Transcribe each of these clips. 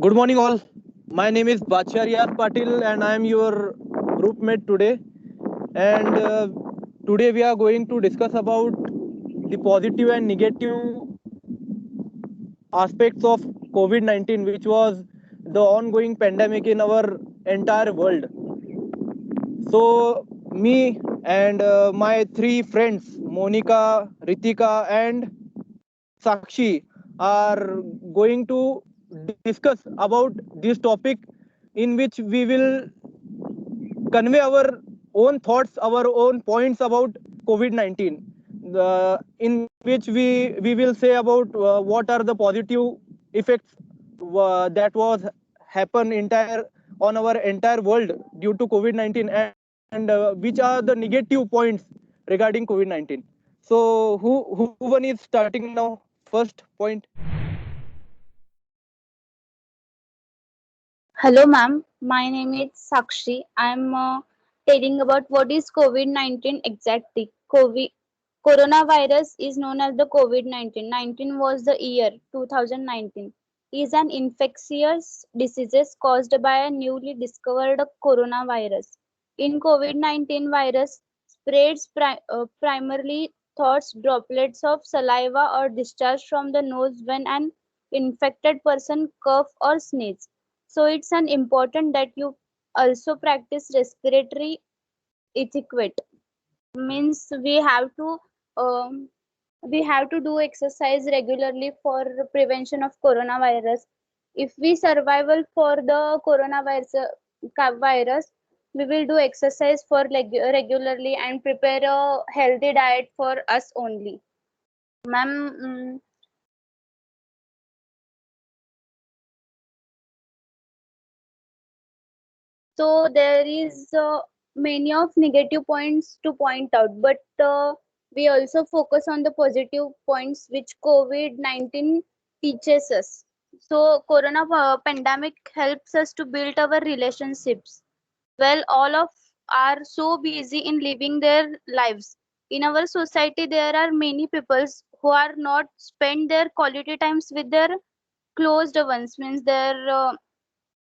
Good morning, all. My name is Bacharya Patil, and I am your group mate today. And today we are going to discuss about the positive and negative aspects of COVID-19, which was the ongoing pandemic in our entire world. So, me and my three friends, Monica, Ritika, and Sakshi, are going to discuss about this topic in which we will convey our own thoughts, our own points about COVID-19, in which we will say about what are the positive effects that was happen entire on our entire world due to COVID-19, and which are the negative points regarding COVID-19. So who one is starting now? First point. Hello, ma'am. My name is Sakshi. I'm telling about what is COVID-19 exactly. Coronavirus is known as the COVID-19. 19 was the year 2019. Is an infectious disease caused by a newly discovered coronavirus. In COVID-19 virus spreads primarily thoughts droplets of saliva or discharge from the nose when an infected person cough or sneeze. So it's an important that you also practice respiratory etiquette. Means we have to do exercise regularly for prevention of coronavirus. If we survival for the virus, we will do exercise for regularly and prepare a healthy diet for us only. Ma'am, so there is many of negative points to point out, but we also focus on the positive points which COVID-19 teaches us. So corona pandemic helps us to build our relationships. Well, all of are so busy in living their lives. In our society, there are many people who are not spend their quality times with their closed ones, means their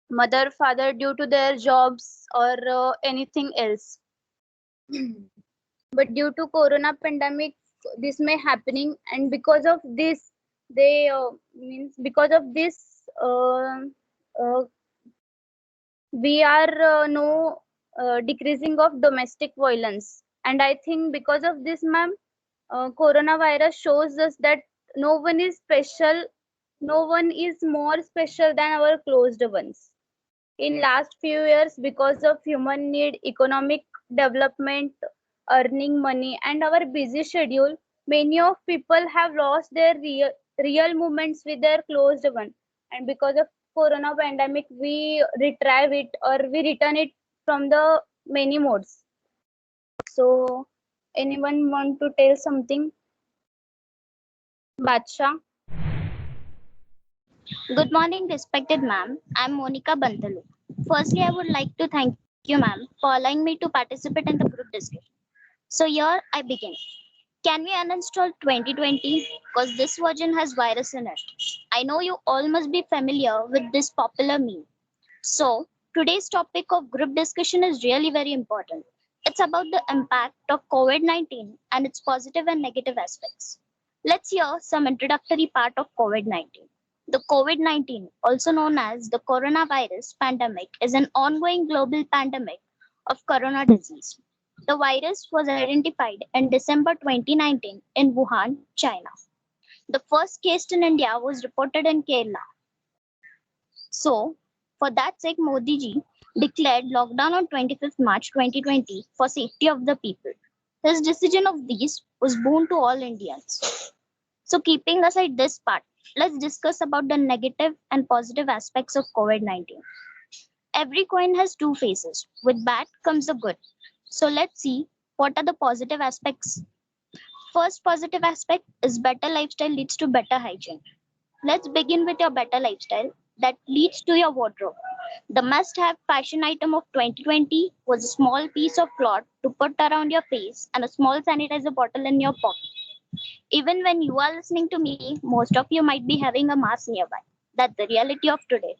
mother father due to their jobs or anything else. But due to corona pandemic this may happening, and because of this they means because of this uh, we are no decreasing of domestic violence. And I think because of this, ma'am, coronavirus shows us that no one is special, no one is more special than our closed ones. In last few years, because of human need, economic development, earning money, and our busy schedule, many of people have lost their real moments with their closed one. And because of corona pandemic, we retrieve it or we return it from the many modes. So anyone want to tell something? Badsha? Good morning, respected ma'am. I'm Monica Bantalu. Firstly, I would like to thank you, ma'am, for allowing me to participate in the group discussion. So, here I begin. Can we uninstall 2020? Because this version has virus in it. I know you all must be familiar with this popular meme. So, today's topic of group discussion is really very important. It's about the impact of COVID 19 and its positive and negative aspects. Let's hear some introductory part of COVID 19. The COVID 19, also known as the coronavirus pandemic, is an ongoing global pandemic of corona disease. The virus was identified in December 2019 in Wuhan, China. The first case in India was reported in Kerala. So, for that sake, Modi ji declared lockdown on 25th March 2020 for safety of the people. His decision of these was boon to all Indians. So, keeping aside this part, let's discuss about the negative and positive aspects of COVID-19. Every coin has two faces. With bad comes the good. So, let's see what are the positive aspects. First positive aspect is better lifestyle leads to better hygiene. Let's begin with your better lifestyle that leads to your wardrobe. The must have fashion item of 2020 was a small piece of cloth to put around your face and a small sanitizer bottle in your pocket. Even when you are listening to me, most of you might be having a mask nearby. That's the reality of today.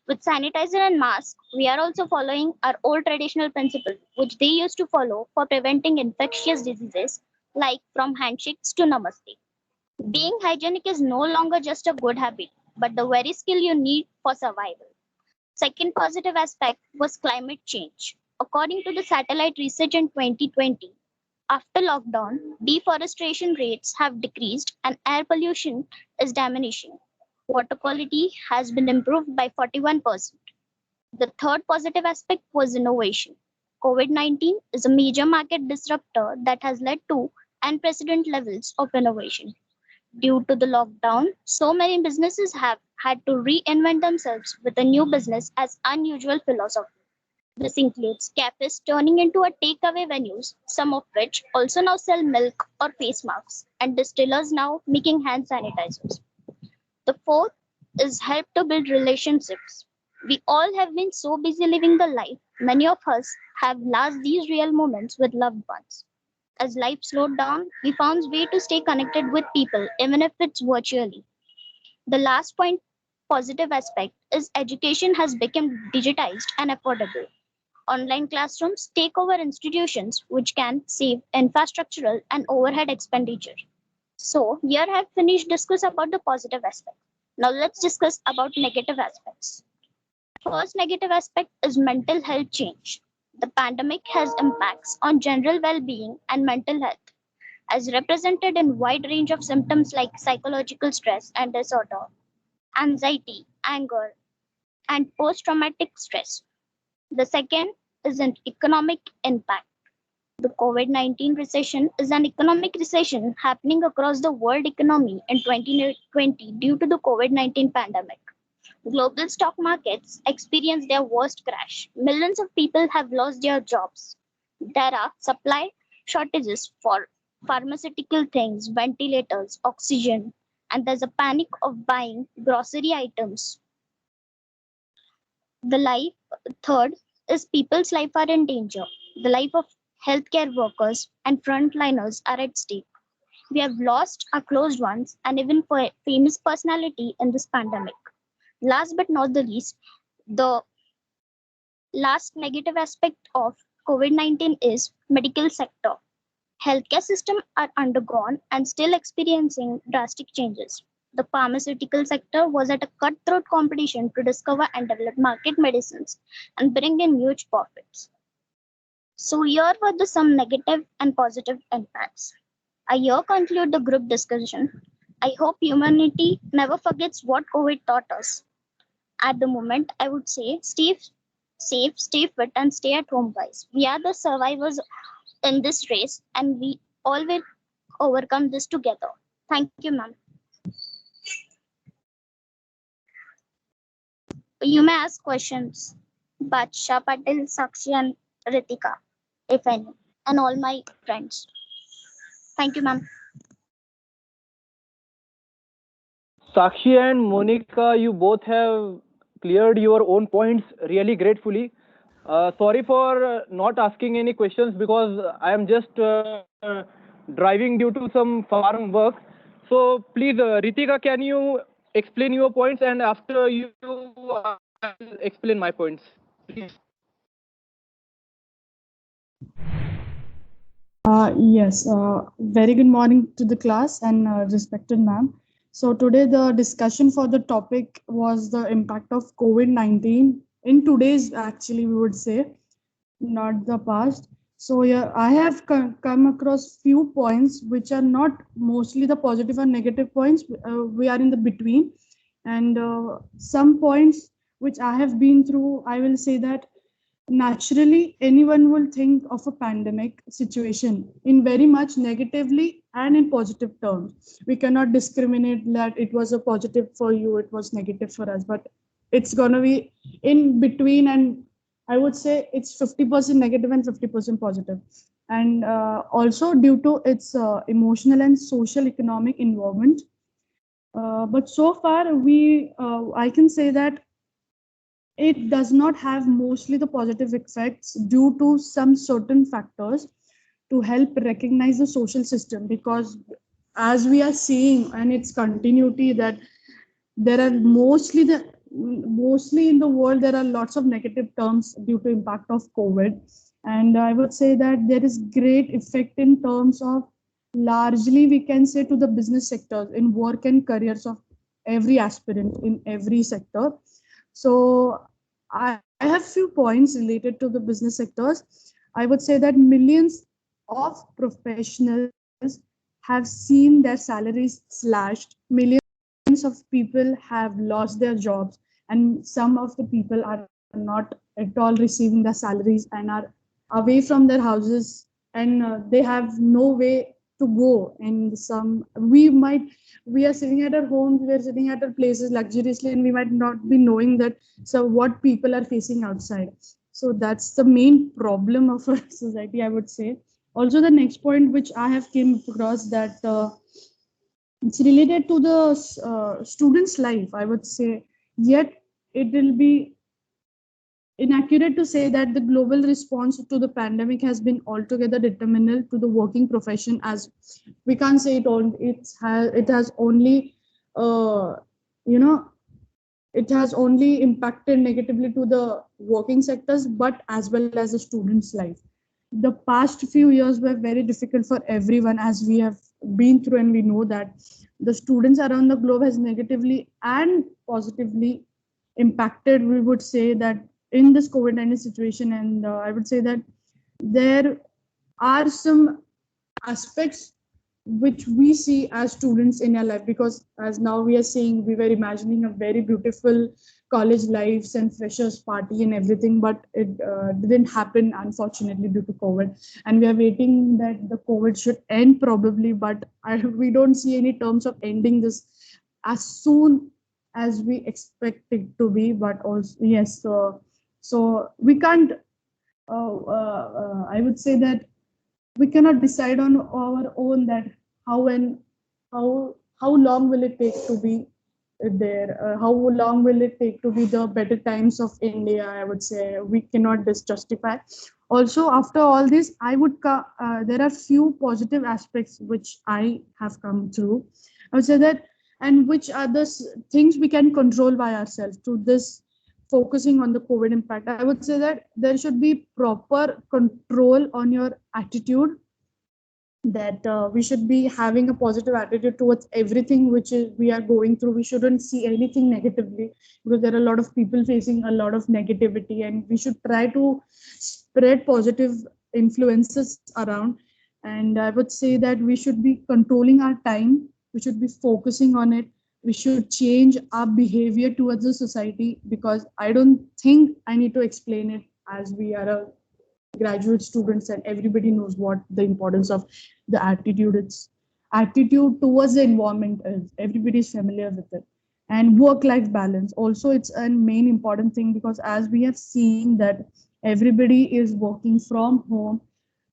With sanitizer and mask, we are also following our old traditional principle, which they used to follow for preventing infectious diseases like from handshakes to namaste. Being hygienic is no longer just a good habit, but the very skill you need for survival. Second positive aspect was climate change. According to the satellite research in 2020, after lockdown, deforestation rates have decreased and air pollution is diminishing. Water quality has been improved by 41%. The third positive aspect was innovation. COVID 19 is a major market disruptor that has led to unprecedented levels of innovation. Due to the lockdown, so many businesses have had to reinvent themselves with a new business as unusual philosophy. This includes cafes turning into a takeaway venues, some of which also now sell milk or face masks, and distillers now making hand sanitizers. The fourth is help to build relationships. We all have been so busy living the life, many of us have lost these real moments with loved ones. As life slowed down, we found way to stay connected with people, even if it's virtually. The last point positive aspect is education has become digitized and affordable. Online classrooms take over institutions, which can save infrastructural and overhead expenditure. So here I have finished discuss about the positive aspect. Now let's discuss about negative aspects. First negative aspect is mental health change. The pandemic has impacts on general well-being and mental health, as represented in wide range of symptoms like psychological stress and disorder, anxiety, anger, and post-traumatic stress. The second is an economic impact. The COVID-19 recession is an economic recession happening across the world economy in 2020 due to the COVID-19 pandemic. Global stock markets experienced their worst crash. Millions of people have lost their jobs. There are supply shortages for pharmaceutical things, ventilators, oxygen, and there's a panic of buying grocery items. The life third is people's life are in danger. The life of healthcare workers and frontliners are at stake. We have lost our closed ones and even for famous personality in this pandemic. Last but not the least, the last negative aspect of COVID-19 is medical sector. Healthcare systems are undergone and still experiencing drastic changes. The pharmaceutical sector was at a cutthroat competition to discover and develop market medicines and bring in huge profits. So here were the some negative and positive impacts. I here conclude the group discussion. I hope humanity never forgets what COVID taught us. At the moment, I would say stay safe, stay fit, and stay at home, guys. We are the survivors in this race, and we all will overcome this together. Thank you, ma'am. You may ask questions. Badsha, Patil, Sakshi, and Ritika, if any, and all my friends. Thank you, ma'am. Sakshi and Monica, you both have cleared your own points really gratefully. Sorry for not asking any questions because I am just driving due to some farm work. So please, Ritika, can you explain your points, and after you, I'll explain my points. Please. Yes, very good morning to the class and respected ma'am. So today the discussion for the topic was the impact of COVID-19 in today's, actually we would say, not the past. So yeah, I have come across few points which are not mostly the positive or negative points. We are in the between, and some points which I have been through, I will say that naturally anyone will think of a pandemic situation in very much negatively and in positive terms. We cannot discriminate that it was a positive for you, it was negative for us, but it's going to be in between, and I would say it's 50% negative and 50% positive. And also due to its emotional and social economic involvement. But so far I can say that it does not have mostly the positive effects due to some certain factors to help recognize the social system, because as we are seeing and its continuity that there are mostly the mostly in the world there are lots of negative terms due to impact of COVID, and I would say that there is great effect in terms of largely we can say to the business sectors in work and careers of every aspirant in every sector. So I have few points related to the business sectors. I would say that millions of professionals have seen their salaries slashed. Millions of people have lost their jobs, and some of the people are not at all receiving their salaries and are away from their houses, and they have no way to go. And some we are sitting at our homes, we are sitting at our places luxuriously, and we might not be knowing that so what people are facing outside. So that's the main problem of our society, I would say. Also, the next point which I have came across that it's related to the student's life, I would say. Yet it will be inaccurate to say that the global response to the pandemic has been altogether detrimental to the working profession, as we can't say it has only uh, you know it has only impacted negatively to the working sectors, but as well as the students life. The past few years were very difficult for everyone, as we have been through, and we know that the students around the globe has negatively and positively impacted, we would say, that in this COVID-19 situation. And I would say that there are some aspects which we see as students in our life, because as now we are seeing, we were imagining a very beautiful college lives and freshers party and everything, but it didn't happen, unfortunately, due to COVID. And we are waiting that the COVID should end probably, but we don't see any terms of ending this as soon as we expect it to be. But also, yes, so we can't I would say that we cannot decide on our own that how and how long will it take to be there, how long will it take to be the better times of India. I would say we cannot just justify. Also, after all this, there are few positive aspects which I have come through. I would say that, and which are the things we can control by ourselves to this focusing on the COVID impact. I would say that there should be proper control on your attitude, that we should be having a positive attitude towards everything which is we are going through. We shouldn't see anything negatively, because there are a lot of people facing a lot of negativity, and we should try to spread positive influences around. And I would say that we should be controlling our time, we should be focusing on it, we should change our behavior towards the society, because I don't think I need to explain it, as we are a graduate students and everybody knows what the importance of the attitude towards the environment is. Everybody is familiar with it. And work life balance also, it's a main important thing, because as we have seen that everybody is working from home,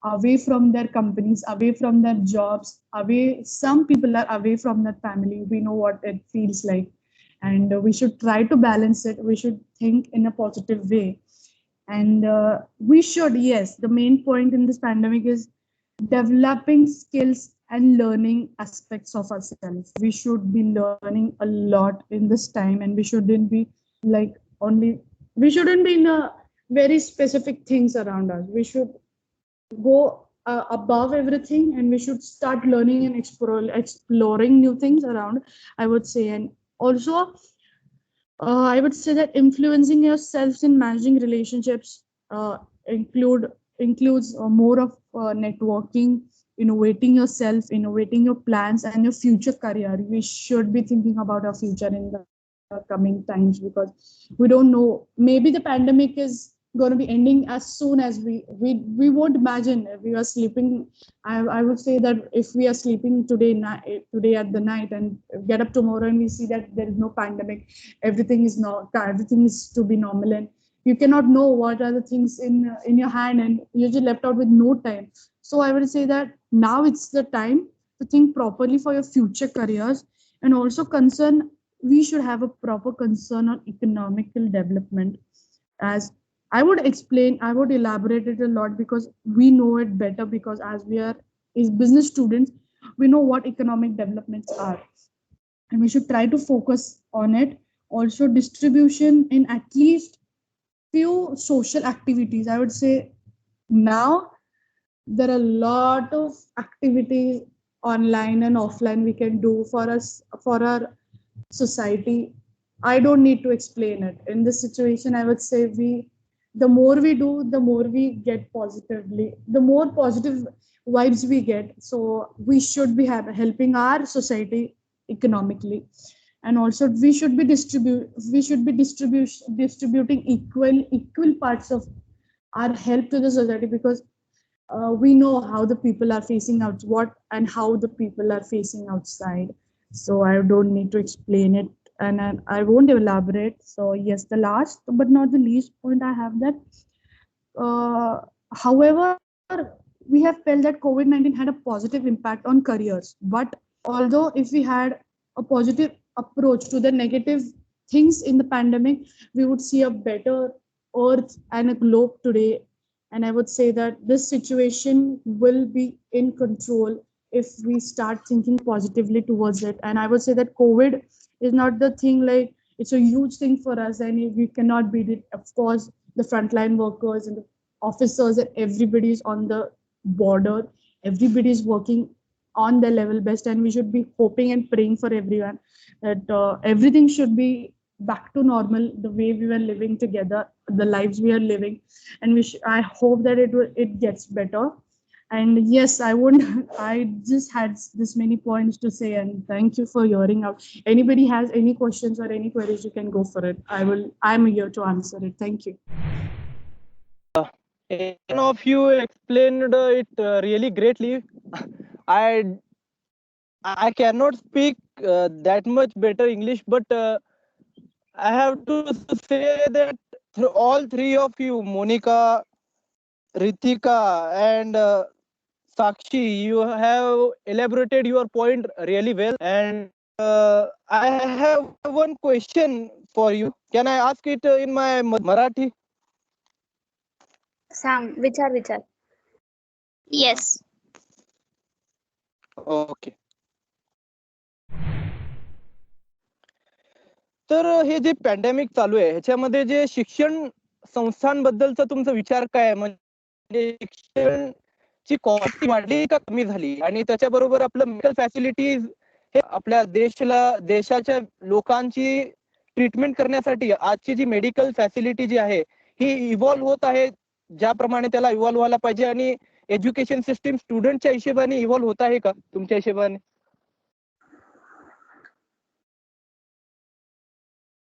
away from their companies, away from their jobs, away, some people are away from their family. We know what it feels like, and we should try to balance it. We should think in a positive way. And we should, yes, the main point in this pandemic is developing skills and learning aspects of ourselves. We should be learning a lot in this time, and we shouldn't be like only, we shouldn't be in a very specific things around us. We should go above everything, and we should start learning and exploring new things around, I would say. And also, I would say that influencing yourselves in managing relationships includes more of networking, innovating yourself, innovating your plans and your future career. We should be thinking about our future in the coming times, because we don't know. Maybe the pandemic is going to be ending as soon as we won't imagine. If we are sleeping, I would say that if we are sleeping today at the night, and get up tomorrow and we see that there is no pandemic, everything is to be normal, and you cannot know what are the things in your hand, and you're just left out with no time. So I would say that now it's the time to think properly for your future careers. And also concern, we should have a proper concern on economical development. As I would elaborate it a lot, because we know it better, because as we are is business students, we know what economic developments are, and we should try to focus on it. also distribution in at least few social activities. I would say now there are a lot of activities online and offline we can do for us, for our society. I don't need to explain it. In this situation, I would say the more we do, the more we get positively, the more positive vibes we get. So we should be helping our society economically, and also we should be distributing equal parts of our help to the society, because we know how the people are facing out what and how the people are facing outside. So I don't need to explain it, and I won't elaborate. So yes, the last but not the least point I have that, uh, however, we have felt that COVID-19 had a positive impact on careers. But although if we had a positive approach to the negative things in the pandemic, we would see a better earth and a globe today. And I would say that this situation will be in control if we start thinking positively towards it. And I would say that COVID is not the thing, like it's a huge thing for us and we cannot beat it. Of course, the frontline workers and the officers and everybody is on the border, everybody is working on their level best, and we should be hoping and praying for everyone that everything should be back to normal, the way we were living together, the lives we are living. And I hope that it gets better. And yes, I would I just had this many points to say, and thank you for hearing out. Anybody has any questions or any queries, you can go for it. I'm here to answer it. Thank you. One of you explained it really greatly. I I cannot speak that much better English, but I have to say that through all three of you, Monica, Ritika, and Sakshi, you have elaborated your point really well. And I have one question for you. Can I ask it in my Marathi? सांग विचार. Yes. Okay. तर हे जे pandemic चालू आहे ह्याच्यामध्ये जे शिक्षण संस्थांबद्दलचा तुमचा विचार काय आहे? म्हणजे शिक्षणची क्वालिटी वाढली का कमी झाली? आणि त्याच्याबरोबर आपलं मेडिकल फॅसिलिटीज हे आपल्या देशाच्या लोकांची ट्रीटमेंट करण्यासाठी आजची जी मेडिकल फॅसिलिटी जी आहे ही इव्हॉल्व्ह होत आहे ज्याप्रमाणे त्याला इव्हॉल्व्ह व्हायला पाहिजे, आणि एज्युकेशन सिस्टीम स्टुडंटच्या हिशोबाने इव्हॉल्व्ह होत आहे का तुमच्या हिशोबाने?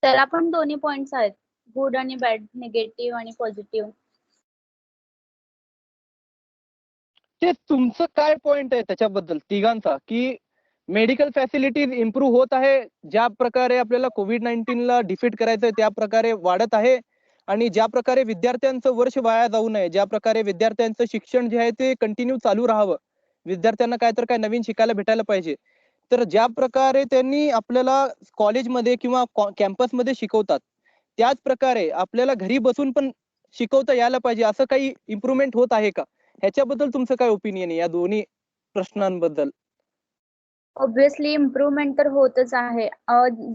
त्याला पण दोन्ही पॉइंट्स आहेत, गुड आणि बॅड, निगेटिव्ह आणि पॉझिटिव्ह. ते तुमचं काय पॉइंट आहे त्याच्याबद्दल तिघांचा, की मेडिकल फॅसिलिटीज इम्प्रूव्ह होत आहे, ज्या प्रकारे आपल्याला COVID-19 ला डिफीट करायचंय त्या प्रकारे वाढत आहे, आणि ज्या प्रकारे विद्यार्थ्यांचं वर्ष वाया जाऊ नये, ज्या प्रकारे विद्यार्थ्यांचं शिक्षण जे आहे ते कंटिन्यू चालू राहावं, विद्यार्थ्यांना काय तर काय नवीन शिकायला भेटायला पाहिजे, तर ज्या प्रकारे त्यांनी आपल्याला कॉलेजमध्ये किंवा कॅम्पसमध्ये शिकवतात त्याच प्रकारे आपल्याला घरी बसून पण शिकवता यायला पाहिजे, असं काही इम्प्रूव्हमेंट होत आहे का? ह्याच्याबद्दल तुमचं काय ओपिनियन आहे या दोन्ही प्रश्नांबद्दल? ऑब्विसली इम्प्रूव्हमेंट तर होतच आहे.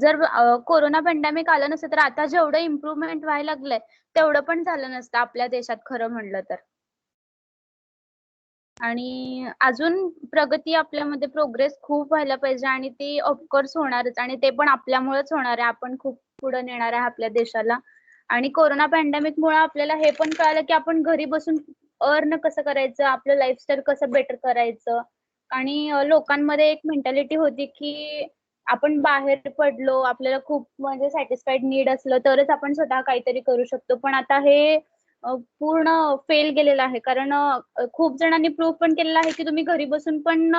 जर कोरोना पॅन्डेमिक आलं नसतं तर आता जेवढं इम्प्रूव्हमेंट व्हायला लागलंय तेवढं पण झालं नसतं आपल्या देशात खरं म्हणलं तर. आणि अजून प्रगती आपल्यामध्ये प्रोग्रेस खूप व्हायला पाहिजे, आणि ती ऑफकोर्स होणारच, आणि ते पण आपल्यामुळेच होणार आहे. आपण खूप पुढे नेणार आहे आपल्या देशाला. आणि कोरोना पॅन्डेमिक मुळे आपल्याला हे पण कळालं की आपण घरी बसून अर्न कसं करायचं, आपलं लाईफस्टाईल कसं बेटर करायचं. आणि लोकांमध्ये एक मेंटॅलिटी होती की आपण बाहेर पडलो, आपल्याला खूप म्हणजे सॅटिस्फाईड नीड असलं तरच आपण स्वतः काहीतरी करू शकतो. पण आता हे पूर्ण फेल गेलेलं आहे, कारण खूप जणांनी प्रूव्ह पण केलेलं आहे की तुम्ही घरी बसून पण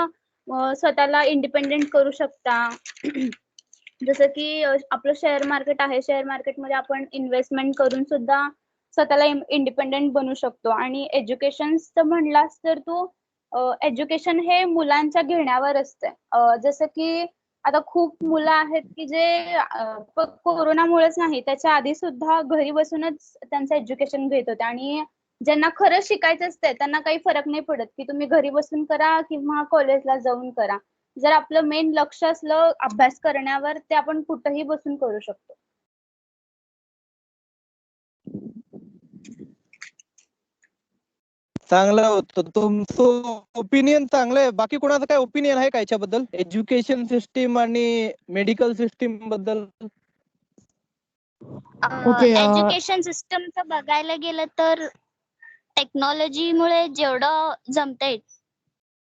स्वतःला इंडिपेंडेंट करू शकता. जसं की आपलं शेअर मार्केट आहे, शेअर मार्केटमध्ये आपण इन्व्हेस्टमेंट करून सुद्धा स्वतःला इंडिपेंडेंट बनू शकतो. आणि एज्युकेशनचं म्हणलास तर तू एज्युकेशन हे मुलांच्या घेण्यावर असते. जसं की आता खूप मुलं आहेत की जे कोरोनामुळेच नाही, त्याच्या आधी सुद्धा घरी बसूनच त्यांचं एज्युकेशन घेत होते, आणि ज्यांना खरं शिकायचं असतंय त्यांना काही फरक नाही पडत की तुम्ही घरी बसून करा किंवा कॉलेजला जाऊन करा. जर आपलं मेन लक्ष असलं अभ्यास करण्यावर, ते आपण कुठेही बसून करू शकतो. चांगलं होतं तुमचं ओपिनियन चांगलं आहे. बाकी कोणाचं काय ओपिनियन आहे का याच्याबद्दल, एज्युकेशन सिस्टीम आणि मेडिकल सिस्टीम बद्दल? Okay, एज्युकेशन सिस्टमचं बघायला गेलं तर टेक्नॉलॉजीमुळे जेवढं जमतंय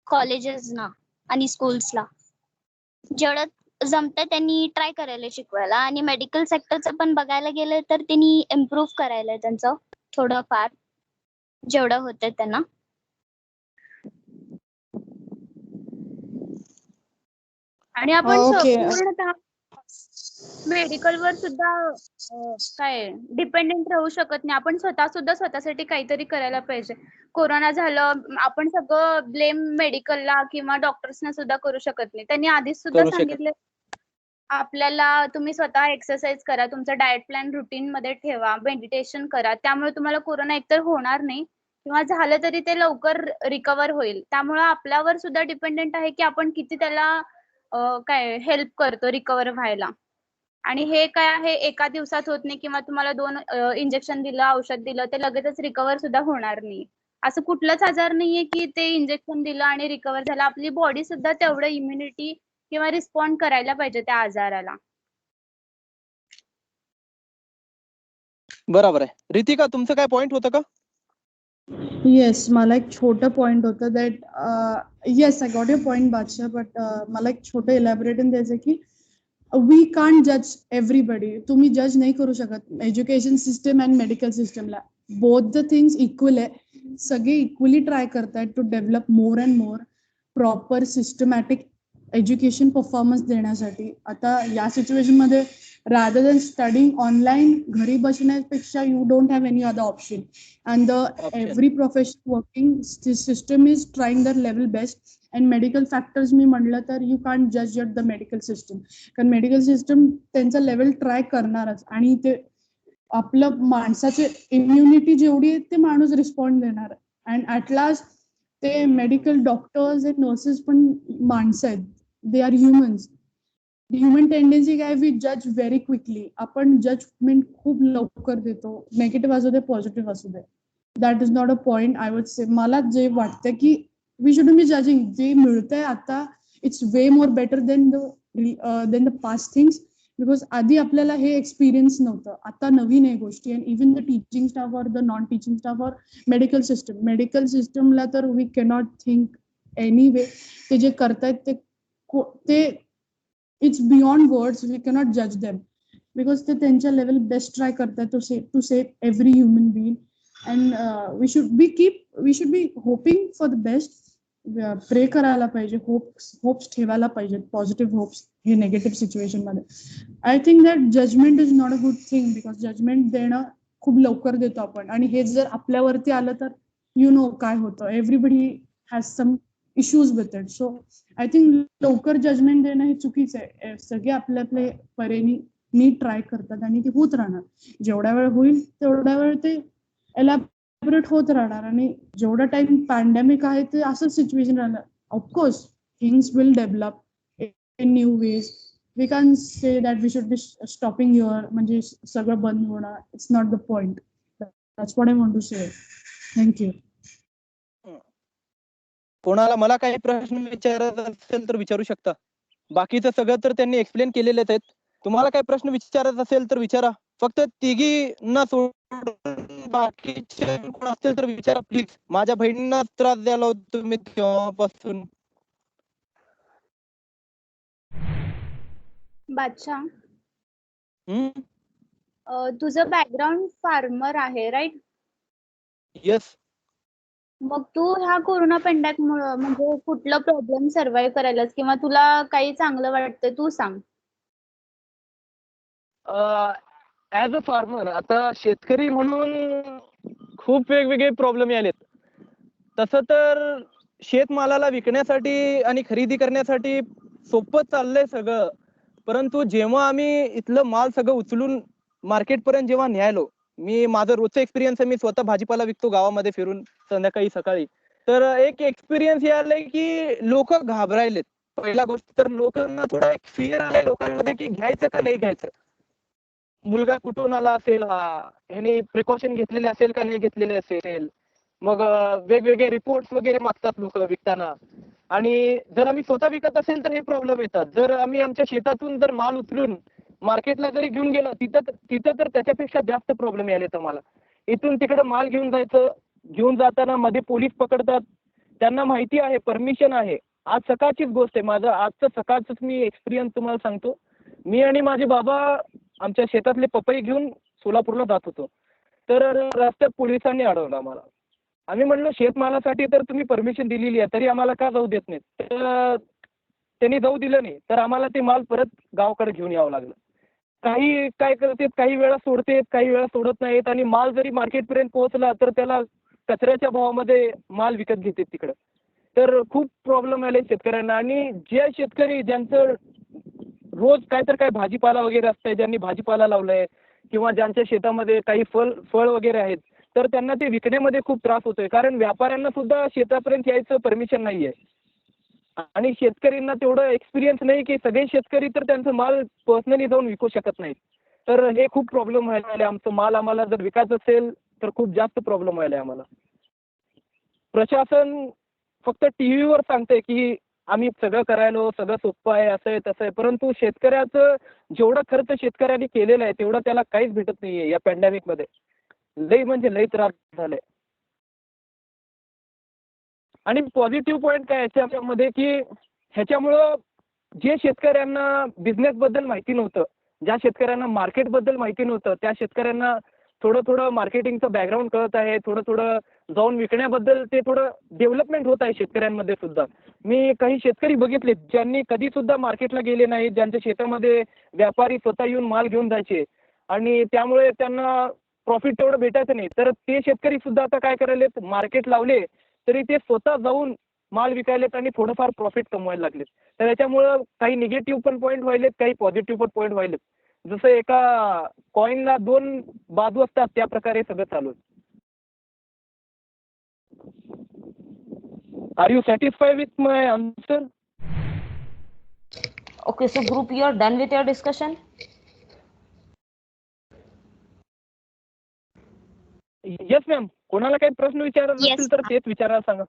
कॉलेजेसना आणि स्कूल्सला, जेवढं जमतंय त्यांनी ट्राय करायला शिकवायला. आणि मेडिकल सेक्टरचं पण बघायला गेलं तर त्यांनी इम्प्रूव्ह करायला त्यांचं थोडंफार जेवढं होतंय त्यांना. आणि आपण Okay. पूर्णतः मेडिकलवर सुद्धा काय डिपेंडेंट राहू शकत नाही. आपण स्वतः सुद्धा स्वतःसाठी काहीतरी करायला पाहिजे. कोरोना झालं, आपण सगळं ब्लेम मेडिकलला किंवा डॉक्टर्सना सुद्धा करू शकत नाही. त्यांनी आधीच सुद्धा करू शकत सांगितलं आपल्याला तुम्ही स्वतः एक्सरसाइज करा, तुमचं डाएट प्लॅन रुटीन मध्ये ठेवा, मेडिटेशन करा. त्यामुळे तुम्हाला कोरोना एकतर होणार नाही किंवा झालं तरी ते लवकर रिकवर होईल. त्यामुळे आपल्यावर सुद्धा डिपेंडेंट आहे की आपण किती त्याला काय हेल्प करतो रिकवर व्हायला. आणि हे काय आहे, एका दिवसात होत नाही किंवा तुम्हाला 2 इंजेक्शन दिलं, औषध दिलं, ते लगेचच रिकवर सुद्धा होणार नाही. असं कुठलाच आजार नाहीये की ते इंजेक्शन दिलं आणि रिकवर झालं. आपली बॉडी सुद्धा तेवढं इम्युनिटी किंवा रिस्पॉन्ड करायला पाहिजे त्या आजाराला. बरोबर आहे. रितिका, तुमचं काय पॉइंट होतं का? येस, मला एक छोटं पॉइंट होतं that yes I got your point बादशाह, बट मला एक छोटं इलॅबोरेशन द्यायचं की वी कांट जज एव्हरीबडी. तुम्ही जज नाही करू शकत एज्युकेशन सिस्टम अँड मेडिकल सिस्टमला. बोथ द थिंग्स इक्वल आहे. सगळे इक्वली ट्राय करतायत to develop more and more proper systematic education performance देण्यासाठी. आता या सिच्युएशनमध्ये rather than studying online, घरी बसण्यापेक्षा you don't have any other option. And every profession working system is trying their level best. And medical factors मी म्हणलं तर you can't judge yet the medical system. कारण medical system त्यांचा level try करणारच. आणि ते आपलं माणसाचे इम्युनिटी जेवढी आहे ते माणूस रिस्पॉन्ड देणार. अँड ॲट लास्ट ते मेडिकल डॉक्टर्स अँड नर्सेस पण माणसं आहेत. They are humans. Human tendency काय, वी जज व्हेरी क्विकली. आपण जजमेंट खूप लवकर देतो, नेगेटिव्ह असू दे पॉझिटिव्ह असू दे. That is not a point. I would say मला जे वाटतं की वी शुडंट बी जजिंग. जे मिळतंय आता it's way more better than the past things. Because आधी आपल्याला हे एक्सपिरियन्स नव्हतं. आता नवीन आहे गोष्टी. And even the teaching staff or the non teaching staff or medical सिस्टमला तर we cannot think any way. ते जे करतायत ते it's beyond words. We cannot judge them because they त्यांच्या level best try करतात to save every human being. And we should be hoping for the best. Pray करायला पाहिजे, hopes ठेवायला पाहिजे, positive hopes हे negative situation मध्ये. I think that judgment is not a good thing because judgment देणं खूप लवकर देतो आपण. आणि हे जर आपल्यावरती आलं तर काय होतं. Everybody has some issues with it. So I think लवकर जजमेंट देणं हे चुकीचं आहे. सगळे आपल्या आपल्या परीने नीट ट्राय करतात आणि ते होत राहणार. जेवढा वेळ होईल तेवढा वेळ ते एलॅबोरेट होत राहणार. आणि जेवढा टाइम पॅन्डेमिक आहे ते असंच सिच्युएशन राहणार. Of course things will develop in new ways. We can say that we should be stopping your म्हणजे सगळं बंद होणार. It's not the point. That's what I want to say. Thank you. कोणाला मला काही प्रश्न विचारायचा असेल तर विचारू शकता. बाकीचं सगळं तर त्यांनी एक्सप्लेन केलेलेच आहेत. तुम्हाला काही प्रश्न विचारायचा असेल तर विचारा. फक्त तिघींना सोडून बाकीचे कोण असतील तर विचारा प्लीज. माझ्या बहिणींना त्रास द्यायला होतो तुम्ही तेव्हापासून. बादशाह, तुझं बॅकग्राऊंड फार्मर आहे राईट? येस. मग तू ह्या कोरोना पेंडॅमिकमुळं म्हणजे कुठलं प्रॉब्लेम सर्व्हाइव्ह करायलास किंवा तुला काही चांगलं वाटतं तू सांग. ऍज अ फार्मर, आता शेतकरी म्हणून खूप वेगवेगळे प्रॉब्लेम आलेत. तसं तर शेतमालाला विकण्यासाठी आणि खरेदी करण्यासाठी सोपं चाललंय सगळं. परंतु जेव्हा आम्ही इथलं माल सगळं उचलून मार्केट पर्यंत जेव्हा न्यायलो, मी माझं रोजचं एक्सपिरियन्स आहे. मी स्वतः भाजीपाला विकतो गावामध्ये फिरून संध्याकाळी सकाळी. तर एक एक्सपिरियन्स हे आलंय की लोक घाबरायलेत. पहिला गोष्ट तर लोकांना थोडा एक फिअर आलाय लोकांमध्ये की घ्यायचं का नाही घ्यायचं. मुलगा कुठून आला असेल, ह्याने प्रिकॉशन घेतलेले असेल का नाही घेतलेले असेल. मग वेगवेगळे रिपोर्ट्स वगैरे मागतात लोक विकताना. आणि जर आम्ही स्वतः विकत असेल तर हे प्रॉब्लेम येतात. जर आम्ही आमच्या शेतातून जर माल उचलून मार्केटला जरी घेऊन गेलो तिथं तर त्याच्यापेक्षा जास्त प्रॉब्लेम यायले तुम्हाला. इथून तिकडे माल घेऊन जायचं, घेऊन जाताना मध्ये पोलीस पकडतात. त्यांना माहिती आहे, परमिशन आहे. आज सकाळचीच गोष्ट आहे, माझं आजचं सकाळचंच मी एक्सपिरियन्स तुम्हाला सांगतो. मी आणि माझे बाबा आमच्या शेतातले पपई घेऊन सोलापूरला जात होतो. तर रस्त्यात पोलिसांनी अडवलं आम्हाला. आम्ही म्हणलो शेतमालासाठी तर तुम्ही परमिशन दिलेली आहे, तरी आम्हाला का जाऊ देत नाहीत. तर त्यांनी जाऊ दिलं नाही, तर आम्हाला ते माल परत गावाकडे घेऊन यावं लागलं. काही काय करतात, काही वेळा सोडतात, काही वेळा सोडत नाहीत. आणि माल जरी मार्केटपर्यंत पोहोचला तर त्याला कचऱ्याच्या भावामध्ये माल विकत घेतात तिकडं. तर खूप प्रॉब्लेम आले शेतकऱ्यांना. आणि जे शेतकरी ज्यांचं रोज काय भाजीपाला वगैरे असतंय, ज्यांनी भाजीपाला लावलाय किंवा ज्यांच्या शेतामध्ये काही फळ वगैरे आहेत, तर त्यांना ते विकण्यामध्ये खूप त्रास होतोय. कारण व्यापाऱ्यांना सुद्धा शेतापर्यंत यायचं परमिशन नाहीये. आणि शेतकऱ्यांना तेवढं एक्सपिरियन्स नाही की सगळे शेतकरी तर त्यांचा माल पर्सनली जाऊन विकू शकत नाहीत. तर हे खूप प्रॉब्लेम व्हायला. आमचं माल आम्हाला जर विकायचं असेल तर खूप जास्त प्रॉब्लेम व्हायला आम्हाला. प्रशासन फक्त टीव्हीवर सांगते की आम्ही सगळं करायलो, सगळं सोपं आहे, असं आहे तसं आहे. परंतु शेतकऱ्याचं जेवढा खर्च शेतकऱ्यांनी केलेला आहे तेवढं त्याला काहीच भेटत नाहीये या पॅन्डेमिक मध्ये. लई म्हणजे लई त्रास झालाय. आणि पॉझिटिव्ह पॉईंट काय याच्यामध्ये की ह्याच्यामुळं जे शेतकऱ्यांना बिझनेस बद्दल माहिती नव्हतं, ज्या शेतकऱ्यांना मार्केट बद्दल माहिती नव्हतं, त्या शेतकऱ्यांना थोडं मार्केटिंगचं बॅकग्राऊंड कळत आहे. थोडं जाऊन विकण्याबद्दल ते थोडं डेव्हलपमेंट होत आहे शेतकऱ्यांमध्ये सुद्धा. मी काही शेतकरी बघितले ज्यांनी कधी सुद्धा मार्केटला गेले नाहीत, ज्यांच्या शेतामध्ये व्यापारी स्वतः येऊन माल घेऊन जायचे आणि त्यामुळे त्यांना प्रॉफिट तेवढं भेटायचं नाही. तर ते शेतकरी सुद्धा आता काय करायलेत, मार्केट लावले तरी ते स्वतः जाऊन माल विकायलेत आणि थोडंफार प्रॉफिट कमवायला लागलेत. तर याच्यामुळं काही निगेटिव्ह पण पॉईंट व्हायलेत, काही पॉझिटिव्ह पण पॉईंट व्हायलेत. जसं एका कॉईनला 2 बाजू असतात त्या प्रकारे सगळं चालू आहे. Are you satisfied with my answer? Okay, so group, you are done with your discussion? Yes ma'am. कोणाला काही प्रश्न विचारायचे Yes, असतील तर ma'am. तेच विचारायला सांगा.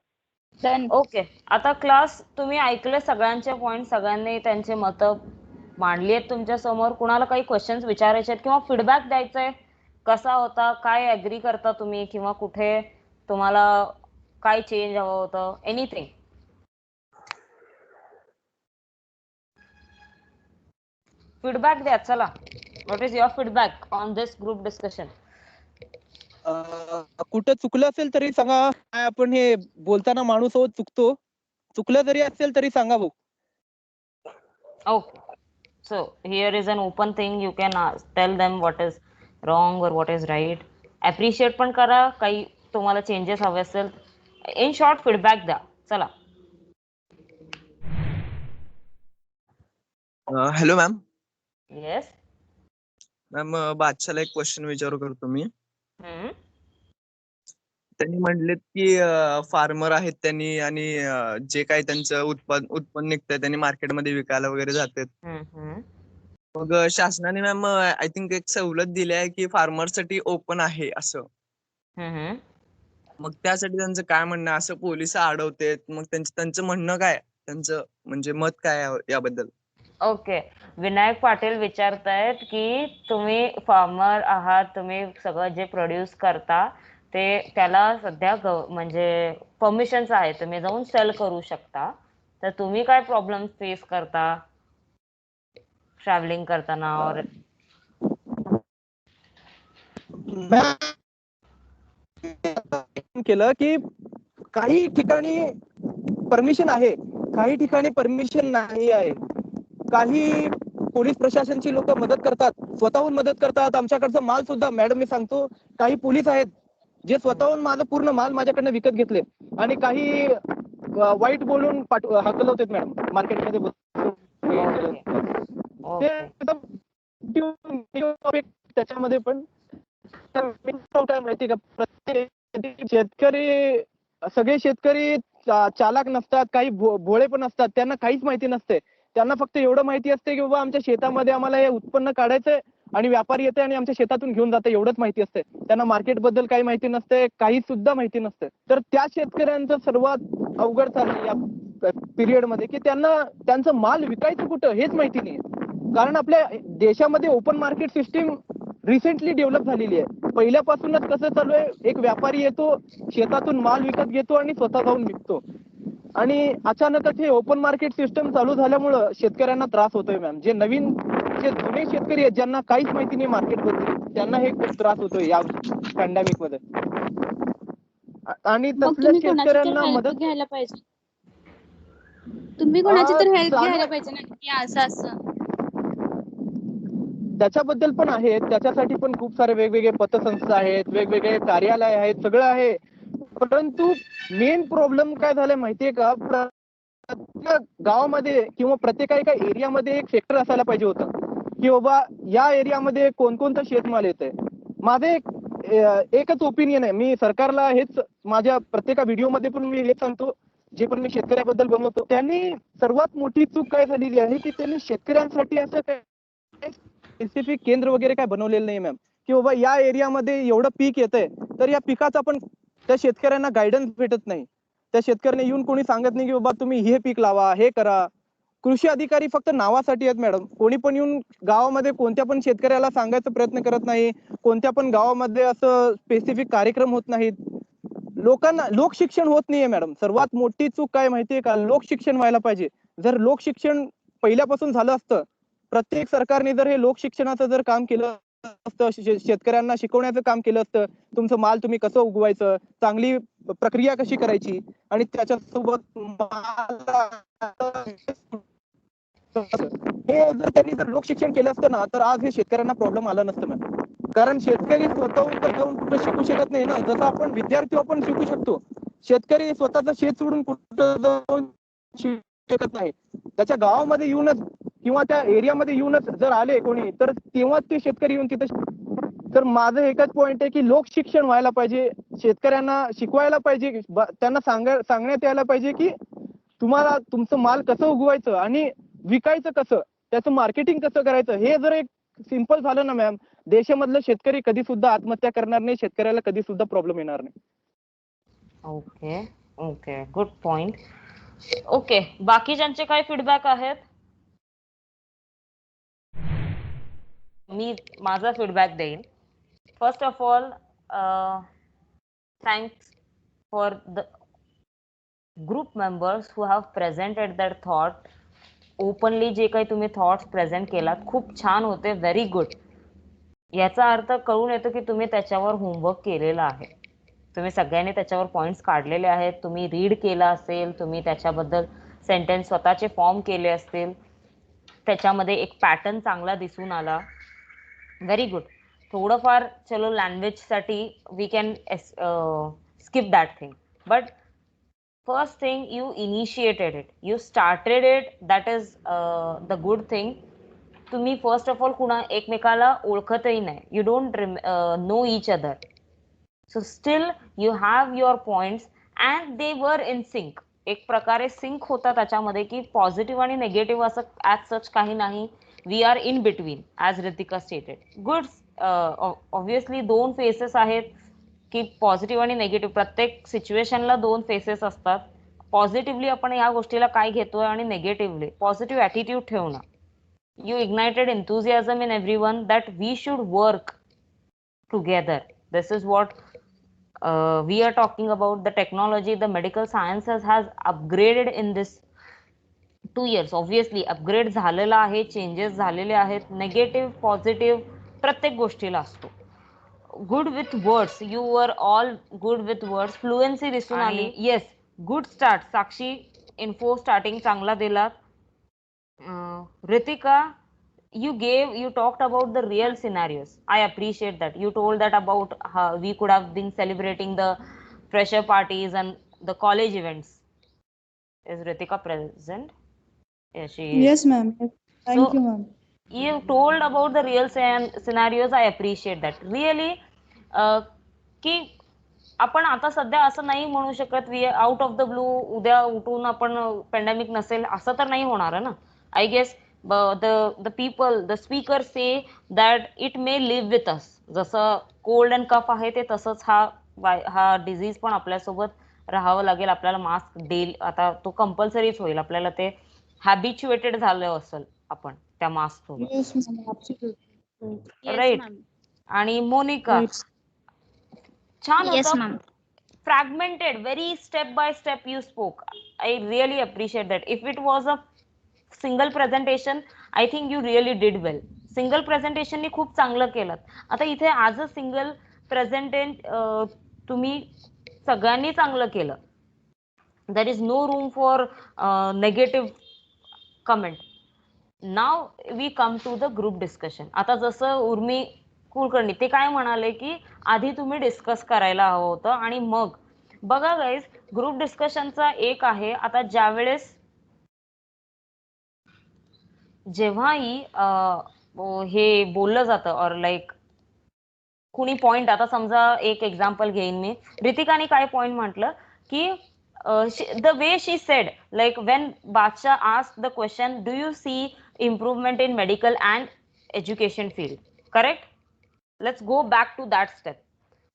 Done. ओके, आता क्लास तुम्ही ऐकले सगळ्यांचे पॉइंट, सगळ्यांनी त्यांचे मतं मांडली आहेत तुमच्या समोर. कुणाला काही क्वेश्चन्स विचारायचे आहेत किंवा फीडबॅक द्यायचा आहे, कसा होता, काय ऍग्री करता तुम्ही, किंवा कुठे तुम्हाला काय चेंज हवं होतं, एनिथिंग? फीडबॅक द्या, चला. What is your feedback on this group discussion? कुठं चुकलं असेल तरी सांगा. काय आपण हे बोलताना माणूस आहोत, चुकलं जरी असेल तरी सांगा भाऊ. Okay, so here is an open thing, you can tell them what is wrong or what is right. Appreciate पण करा, काही तुम्हाला चेंजेस हवे असेल. इन शॉर्ट फीडबॅक द्या, चला. Hello ma'am. येस. मॅम, बादशाला एक क्वेश्चन विचारू करतो मी. त्यांनी म्हणलेत की फार्मर आहेत त्यांनी आणि जे काही त्यांचं उत्पन्न निघतंय त्यांनी मार्केटमध्ये विकायला वगैरे जातात. मग शासनाने मॅम आय थिंक एक सवलत दिली आहे की फार्मरसाठी ओपन आहे असं. मग त्यासाठी त्यांचं काय म्हणणं आहे? असं पोलिस अडवतात, मग त्यांचं म्हणणं काय, त्यांचं म्हणजे मत काय आहे याबद्दल? ओके, विनायक पाटील विचारतायत की तुम्ही फार्मर आहात, तुम्ही सगळं जे प्रोड्यूस करता ते त्याला सध्या म्हणजे परमिशन्स आहेत, तुम्ही जाऊन सेल करू शकता, तर तुम्ही काय प्रॉब्लेम फेस करता ट्रॅव्हलिंग करताना? और केलं की काही ठिकाणी परमिशन आहे, काही ठिकाणी परमिशन नाही आहे. काही पोलीस प्रशासनची लोक मदत करतात, स्वतःहून मदत करतात. आमच्याकडचा माल सुद्धा मॅडम मी सांगतो, काही पोलीस आहेत जे स्वतःहून माझं पूर्ण माल माझ्याकडनं विकत घेतले आणि काही वाईट बोलून हकलवतात मॅडम मार्केटमध्ये. त्याच्यामध्ये पण काय माहिती का, प्रत्येक शेतकरी, सगळे शेतकरी चालाक नसतात, काही भोळे पण असतात. त्यांना काहीच माहिती नसते. त्यांना फक्त एवढं माहिती असते की बाबा आमच्या शेतामध्ये आम्हाला हे उत्पन्न काढायचंय आणि व्यापारी येते आणि आमच्या शेतातून घेऊन जाते एवढंच माहिती असते. त्यांना मार्केट बद्दल काही माहिती नसते, काही सुद्धा माहिती नसते. तर त्या शेतकऱ्यांचं सर्वात अवघड चाललं या पिरियड मध्ये की त्यांना त्यांचं माल विकायचं कुठं हेच माहिती नाही. कारण आपल्या देशामध्ये open market system recently develop झालेली आहे. पहिल्यापासूनच कसं चालू आहे, एक व्यापारी येतो, शेतातून माल विकत घेतो आणि स्वतः जाऊन विकतो. आणि अचानकच हे ओपन मार्केट सिस्टम चालू झाल्यामुळं शेतकऱ्यांना त्रास होतोय मॅम. जे नवीन जे जुने शेतकरी आहेत ज्यांना काहीच माहिती नाही मार्केट बद्दल, त्यांना हे खूप त्रास होतोय या पॅन्डेमिक मध्ये. आणि मग तसल्या तुम्ही कोणाची तर शेतकऱ्यांना हेल्प मदत घ्यायला पाहिजे. तुम्ही कोणाची तर हेल्प चालू घ्यायला पाहिजे ना, की असं असं. त्याच्याबद्दल पण आहे, त्याच्यासाठी पण खूप सारे वेगवेगळे पतसंस्था आहेत, वेगवेगळे कार्यालय आहेत, सगळं आहे. परंतु मेन प्रॉब्लेम काय झालाय माहितीये का, प्रत्येक गावामध्ये किंवा प्रत्येक एका एरियामध्ये एक सेक्टर असायला पाहिजे होतं की बाबा या एरियामध्ये कोणकोणतं शेतमाल येतंय. माझं एकच ओपिनियन आहे, मी सरकारला हेच माझ्या प्रत्येक व्हिडिओमध्ये पण मी हेच सांगतो, जे पण मी शेतकऱ्याबद्दल बनवतो. त्यांनी सर्वात मोठी चूक काय झालेली आहे की त्यांनी शेतकऱ्यांसाठी असं काय स्पेसिफिक केंद्र वगैरे काय बनवलेलं नाही मॅम, की बाबा या एरियामध्ये एवढं पीक येतंय तर या पिकाचा पण त्या शेतकऱ्यांना गायडन्स भेटत नाही. त्या शेतकऱ्यांना येऊन कोणी सांगत नाही की बाबा तुम्ही हे पीक लावा, हे करा. कृषी अधिकारी फक्त नावासाठी आहेत मॅडम. कोणी पण येऊन गावामध्ये कोणत्या पण शेतकऱ्याला सांगायचा प्रयत्न करत नाही. कोणत्या पण गावामध्ये असं स्पेसिफिक कार्यक्रम होत नाहीत. लोकांना लोकशिक्षण होत नाहीये मॅडम. सर्वात मोठी चूक काय माहितीये का, लोकशिक्षण व्हायला पाहिजे. जर लोकशिक्षण पहिल्यापासून झालं असतं, प्रत्येक सरकारने जर हे लोकशिक्षणाचं जर काम केलं असतं, शेतकऱ्यांना शिकवण्याचं काम केलं असतं, तुमचं माल तुम्ही कसं उगवायचं, चांगली प्रक्रिया कशी करायची आणि त्याच्यासोबत हे जर त्यांनी जर लोकशिक्षण केलं असतं ना, तर आज हे शेतकऱ्यांना प्रॉब्लेम आला नसतं मॅम. कारण शेतकरी स्वतःहून तर जाऊन कुठं शिकू शकत नाही ना. जसं आपण विद्यार्थी आपण शिकू शकतो, शेतकरी स्वतःचं शेत सोडून कुठं जाऊन शिकू शकत नाही. त्याच्या गावामध्ये येऊनच किंवा त्या एरियामध्ये येऊनच जर आले कोणी, तर तेव्हाच ते शेतकरी येऊन तिथं. तर माझं एकच पॉइंट आहे की लोकशिक्षण व्हायला पाहिजे, शेतकऱ्यांना शिकवायला पाहिजे, त्यांना सांगण्यात यायला पाहिजे की तुम्हाला तुमचं माल कसं उगवायचं आणि विकायचं कसं, त्याचं मार्केटिंग कसं करायचं. हे जर एक सिंपल झालं ना मॅम, देशामधलं शेतकरी कधी सुद्धा आत्महत्या करणार नाही, शेतकऱ्याला कधी सुद्धा प्रॉब्लेम येणार नाही. Okay okay, good point. Okay, बाकीच्यांचे काय फीडबॅक आहेत? मी माझा फीडबॅक देईन. First of all, thanks for the group members who have presented their thought openly. जे काही तुम्ही थॉट्स प्रेझेंट केलात खूप छान होते, व्हेरी गुड. याचा अर्थ कळून येतो की तुम्ही त्याच्यावर होमवर्क केलेला आहे, तुम्ही सगळ्यांनी त्याच्यावर पॉइंट्स काढलेले आहेत, तुम्ही रीड केला असेल, तुम्ही त्याच्याबद्दल सेंटेन्स स्वतःचे फॉर्म केले असतील, त्याच्यामध्ये एक पॅटर्न चांगला दिसून आला. Very good. थोडंफार चलो लँग्वेजसाठी we can skip that thing, but first thing you initiated it, you started it, that is the good thing. तुम्ही फर्स्ट ऑफ ऑल कुणा एकमेकाला ओळखतही नाही, you don't know each other, so still you have your points and they were in sync. एक प्रकारे sink होता त्याच्यामध्ये की positive आणि नेगेटिव्ह असं ॲज सच काही नाही, we are in between as Ritika stated. Good. Obviously दोन फेसेस आहेत की पॉझिटिव्ह आणि नेगेटिव्ह, प्रत्येक सिच्युएशनला दोन फेसेस असतात. पॉझिटिव्हली आपण या गोष्टीला काय घेतोय आणि नेगेटिव्हली पॉझिटिव्ह ॲटिट्यूड ठेवणं. You ignited enthusiasm in everyone that we should work together. This is what we are talking about. The technology, the medical sciences has upgraded in this 2 years. Obviously upgrade झालेला आहे, changes झालेले आहेत, negative positive प्रत्येक गोष्टीला असतो. Good with words, you were all good with words, fluency दिसून आली. Yes, good start. Sakshi info starting चांगला दिला. Ritika, you talked about the real scenarios. I appreciate that. You told that about how we could have been celebrating the fresher parties and the college events. Is Ritika present? Yes, she is. Yes, ma'am. Thank you, ma'am. You told about the real scenarios. I appreciate that. Really, की आपण आता सध्या असं नाही म्हणू शकत we out of the blue उद्या उठून आपण पॅन्डेमिक नसेल असं तर नाही होणार ना. I guess the people, the speaker say that it may live with us. जसं कोल्ड अँड कफ आहे ते तसंच हा डिझीज पण आपल्यासोबत राहावं लागेल. आपल्याला मास्क डेली आता तो कंपल्सरीच होईल. आपल्याला ते हॅबिच्युएटेड झालं असेल आपण त्या मास्क सोबत. Yes, ma'am. Absolutely. Yes, right. ma'am. आणि मोनिका Right. छान Yes, होतं. ma'am. Fragmented, very step by step you spoke. I really appreciate that. If it was a single presentation, I think you really did well. Single presentation नी खूप चांगलं केलं. आता इथे आज अ सिंगल प्रेझेंटेंट तुम्ही सगळ्यांनी चांगलं केलं. There is no room for negative comment. Now we come to the group discussion. आता जसं उर्मी कुलकर्णी ते काय म्हणाले की आधी तुम्ही डिस्कस करायला हवं होतं आणि मग बघा गाईज, ग्रुप डिस्कशनचा एक आहे. आता जेव्हाही हे बोललं जातं और लाईक कुणी पॉइंट, आता समजा एक एक्झाम्पल घेईन मी. रितिकाने काय पॉइंट म्हटलं की the way she said like when Badshah asked the question, do you see improvement in medical and education field, correct? Let's go back to that step.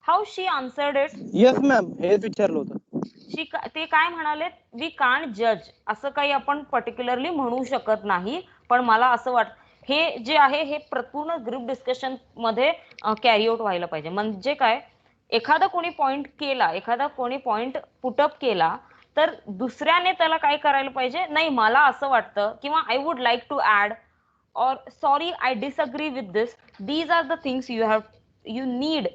How she answered it. Yes ma'am, हेच विचारलं होतं. ते काय म्हणाले, we can't जज. असं काही आपण पर्टिक्युलरली म्हणू शकत नाही, पण मला असं वाटतं हे जे आहे हे पूर्ण ग्रुप डिस्कशन मध्ये कॅरी आउट व्हायला पाहिजे. म्हणजे काय, एखादा कोणी पॉइंट केला, एखादा कोणी पॉइंट पुटअप केला, तर दुसऱ्याने त्याला काय करायला पाहिजे, नाही मला असं वाटतं किंवा I would like to add और sorry I disagree with this. These are the things you need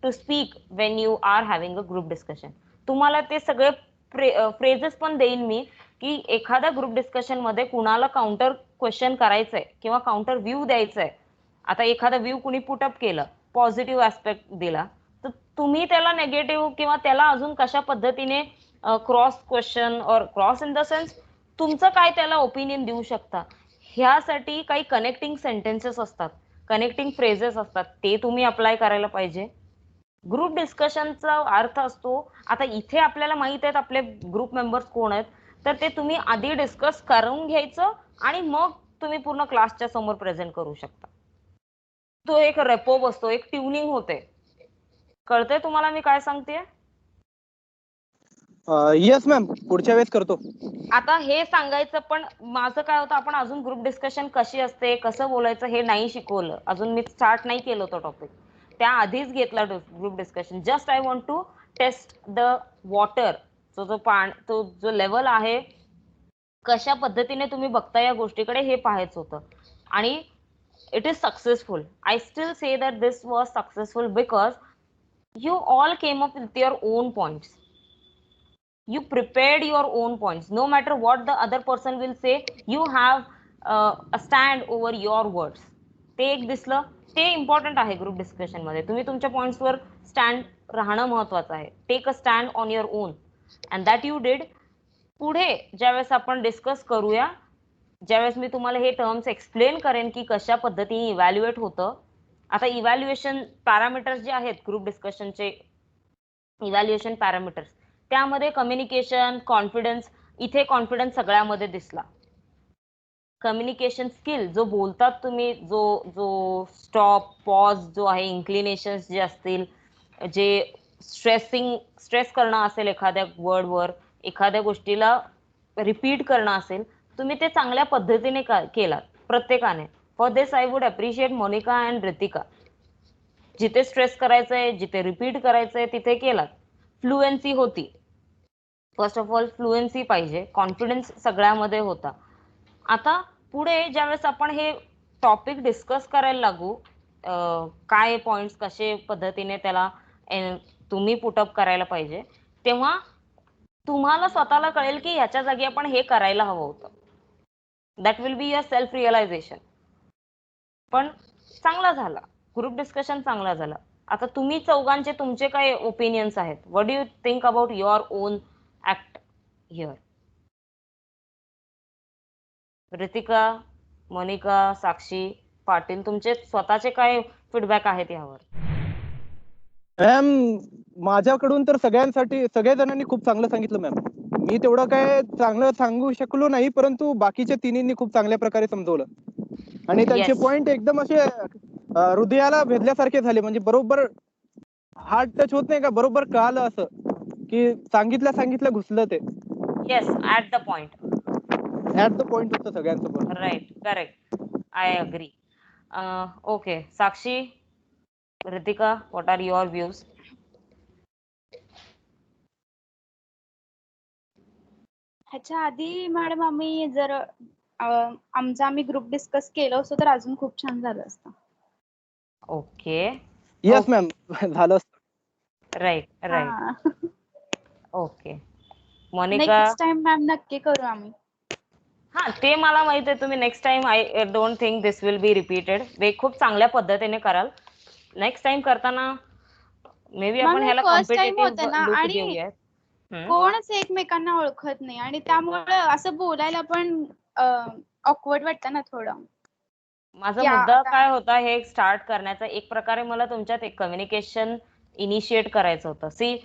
to speak when you are having a group discussion. तुम्हाला ते सगळे फ्रेजेस पण देईन मी की एखाद्या ग्रुप डिस्कशन मध्ये कुणाला काउंटर क्वेश्चन करायचंय किंवा काउंटर व्ह्यू द्यायचंय. आता एखादा व्ह्यू कुणी पुटअप केलं, पॉझिटिव्ह ऍस्पेक्ट दिला, तर तुम्ही त्याला नेगेटिव्ह किंवा त्याला अजून कशा पद्धतीने क्रॉस क्वेश्चन और क्रॉस इन द सेन्स तुमचं काय त्याला ओपिनियन देऊ शकता. ह्यासाठी काही कनेक्टिंग सेंटेन्सेस असतात, कनेक्टिंग फ्रेजेस असतात, ते तुम्ही अप्लाय करायला पाहिजे. ग्रुप डिस्कशनचा अर्थ असतो, आता इथे आपल्याला माहित आहेत आपले ग्रुप मेंबर्स कोण आहेत, तर ते तुम्ही आधी डिस्कस करून घ्यायचं आणि मग तुम्ही पूर्ण क्लासच्या समोर प्रेझेंट करू शकता. तो एक रेपो बसतो, एक ट्युनिंग होते. कळतंय तुम्हाला मी काय सांगते? येस मॅम, पुढच्या वेळेस करतो. आता हे सांगायचं, पण माझं काय होतं, आपण अजून ग्रुप डिस्कशन कशी असते, कसं बोलायचं हे नाही शिकवलं अजून. मी स्टार्ट नाही केलं तो टॉपिक, त्या आधीच घेतला group discussion. Just I want to test the water. तो जो लेवल आहे, कशा पद्धतीने तुम्ही बघता या गोष्टीकडे हे पाहायचं होतं. आणि it is successful. I still say that this was successful because you all came up with your own points. You prepared your own points. No matter what the other person will say, you have a stand over your words. ते एक दिसलं, ते important आहे group discussion मध्ये. तुम्ही तुमच्या पॉइंट्सवर stand राहणं महत्वाचं आहे. Take a stand on your own and that you did. पुढे ज्यावेळेस आपण डिस्कस करूया, ज्यावेळेस मी तुम्हाला हे टर्म्स एक्सप्लेन करेन की कशा पद्धतीने इव्हॅल्युएट होतं. आता इव्हॅल्युएशन पॅरामीटर्स जे आहेत ग्रुप डिस्कशनचे, इव्हॅल्युएशन पॅरामीटर्स, त्यामध्ये कम्युनिकेशन, कॉन्फिडन्स, इथे कॉन्फिडन्स सगळ्यामध्ये दिसला. कम्युनिकेशन स्किल, जो बोलतात तुम्ही, जो स्टॉप, पॉज जो आहे, इन्क्लिनेशन्स जे असतील, जे स्ट्रेस करणं असेल एखाद्या वर्डवर, एखाद्या गोष्टीला रिपीट करणं असेल, तुम्ही ते चांगल्या पद्धतीने केलात प्रत्येकाने. For this I would appreciate Monika and Ritika. जिथे स्ट्रेस करायचंय, जिथे रिपीट करायचंय तिथे केलात. फ्लुएन्सी होती. फर्स्ट ऑफ ऑल फ्लुएन्सी पाहिजे. कॉन्फिडन्स सगळ्यामध्ये होता. आता पुढे ज्यावेळेस आपण हे टॉपिक डिस्कस करायला लागू, काय पॉइंट्स कसे पद्धतीने त्याला तुम्ही पुटअप करायला पाहिजे, तेव्हा तुम्हाला स्वतःला कळेल की ह्याच्या जागी आपण हे करायला हवं होतं. That will be your self realisation. पण चांगला झाला, ग्रुप डिस्कशन चांगला झाला. आता तुम्ही चौघांचे तुमचे काय ओपिनियन्स आहेत? What do you think about your own act here? Ritika, Monika, Sakshi, Patil, तुमचे स्वतःचे काय फीडबॅक आहेत यावर? मॅम, माझ्याकडून तर सगळ्या जणांनी खूप चांगलं सांगितलं मॅम. मी तेवढं काय चांगलं सांगू शकलो नाही, परंतु बाकीच्या तिन्हींनी खूप चांगल्या प्रकारे समजवलं आणि त्यांचे Yes. पॉइंट एकदम असे हृदयाला भेदल्यासारखे झाले. म्हणजे बरोबर हार्ट टच होत नाही का, बरोबर कळालं असं की सांगितलं घुसलं ते. Yes, at the point. At the point होतं सगळ्यांचं. Right, correct, I agree. Okay, Sakshi, Ritika, what are your views? ह्याच्या आधी मॅडम आम्ही जर आम्ही ग्रुप डिस्कस केलं असतं तर अजून खूप छान झालं असतं. ओके, येस मॅम, झालं. राईट राईट, हा. Okay. Monika, next time ma'am नक्की करू आम्ही. हा ते मला माहित आहे, तुम्ही next time I don't think this will be repeated. वे खूप चांगल्या पद्धतीने कराल. नेक्स्ट टाइम करताना मे बी आपण मॅम ह्याला फर्स्ट टाइम कॉम्पिटेटिव्ह होतं ना लुक आणि देऊयात. कोणच एकमेकांना ओळखत नाही आणि त्यामुळे असं बोलायला पण ऑकवर्ड वाटतं ना थोडं. माझा या, मुद्दा आता- काय होता हे स्टार्ट करण्याचा, एक प्रकारे मला तुमच्यात एक कम्युनिकेशन इनिशिएट करायचं होतं. सी,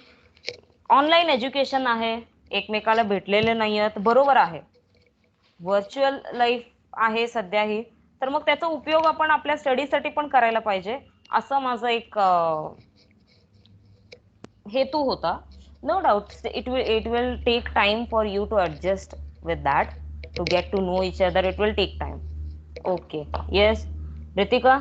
ऑनलाईन एज्युकेशन आहे, एकमेकाला भेटलेले नाही आहेत, बरोबर आहे. व्हर्च्युअल लाईफ आहे सध्या ही, तर मग त्याचा उपयोग आपण आपल्या स्टडीसाठी पण करायला पाहिजे, असं माझं एक हेतू होता. No doubt it will take time for you to adjust with that, to get to know each other. It will take time. Okay. Yes, Ritika.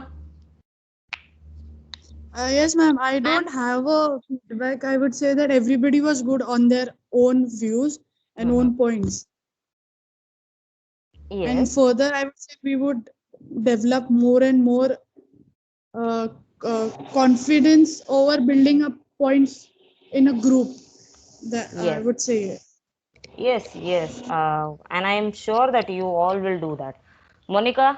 Yes, ma'am. I don't have a feedback. I would say that everybody was good on their own views and own points. And Yes. further, I would say we would develop more and more confidence over building up points in a group. That I Yes. would say. Yes. Yes. And I am sure that you all will do that. Monica.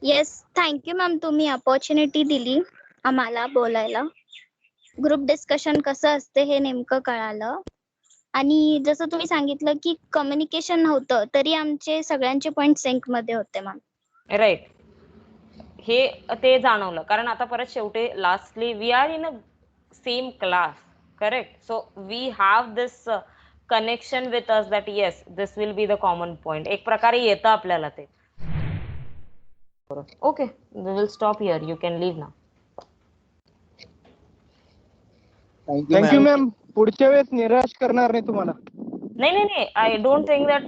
Yes, thank you ma'am, तुम्ही opportunity दिली आम्हाला बोलायला. Group discussion कसं असते हे नेमकं कळालं. आणि जसं तुम्ही सांगितलं की कम्युनिकेशन नव्हतं तरी आमचे सगळ्यांचे पॉइंट सिंक मध्ये होते मॅम. राईट, हे ते जाणवलं, कारण आता परत शेवटी lastly we are in a same class, correct. So we have this connection with us that yes this will be the common point. एक प्रकारे येतं आपल्याला ते. Okay, we will stop here. You can leave now. Thank you ma'am. पुढच्या वेळेस निराश करणार नाही तुम्हाला. नाही, I don't think that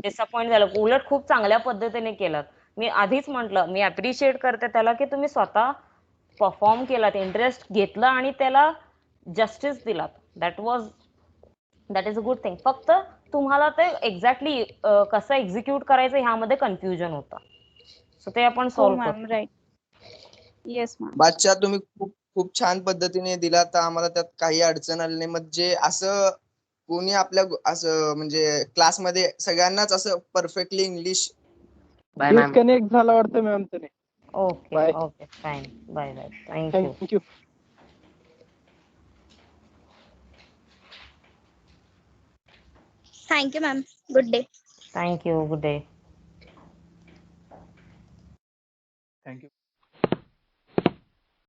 disappoint झालं. उलट खूप चांगल्या पद्धतीने केलं. मी आधीच म्हटलं, मी अप्रिशिएट करते त्याला की तुम्ही स्वतः परफॉर्म केलात, इंटरेस्ट घेतला आणि त्याला जस्टिस दिलात. That is a good thing. फक्त तुम्हाला ते एक्झॅक्टली कसं एक्झिक्यूट करायचं ह्यामध्ये कन्फ्युजन होतं. सो ते आपण हो सॉल्व्ह मॅम, करू. राईट. Yes ma'am. बादशाह, तुम्ही खूप छान पद्धतीने दिला, तर आम्हाला त्यात काही अडचण आली नाही. म्हणजे असं कोणी आपल्या असं म्हणजे क्लासमध्ये सगळ्यांनाच असं परफेक्टली इंग्लिश डिस्कनेक्ट झाला वाटतं मॅम त्याने. Okay, Bye. Okay, fine. Bye bye. Thank you. Thank you. Thank you ma'am, good day. Thank you, good day. Thank you.